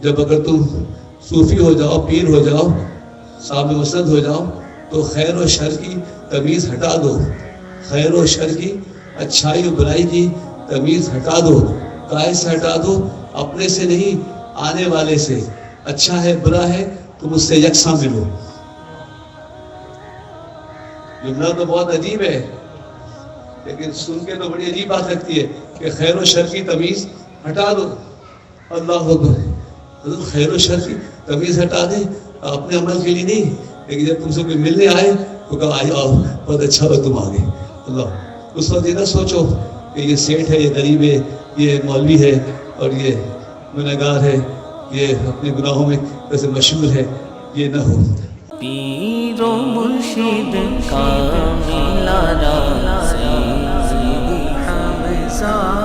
جب اگر تم صوفی ہو جاؤ، پیر ہو جاؤ، صاحب مسند ہو جاؤ، تو خیر و شر کی تمیز ہٹا دو، خیر و شر کی، اچھائی و برائی کی تمیز ہٹا دو. کائے سے ہٹا دو؟ اپنے سے نہیں، آنے والے سے. اچھا ہے برا ہے تم اس سے یکساں ملو. جملہ تو بہت عجیب ہے لیکن سن کے تو بڑی عجیب بات لگتی ہے کہ خیر و شر کی تمیز ہٹا دو. اللہ اکبر. حضرت خیر و شر کی تمیز ہٹا دیں اپنے عمل کے لیے نہیں، لیکن جب تم سے کوئی ملنے آئے تو کہا آئے آؤ، بہت اچھا ہو تم آگے. اللہ، اس وقت یہ نہ سوچو کہ یہ سیٹھ ہے، یہ غریب ہے، یہ مولوی ہے اور یہ گنہگار ہے، یہ اپنے گناہوں میں ویسے مشہور ہے. یہ نہ ہو. پیر و مرشد کا ملانا سیدی حمزہ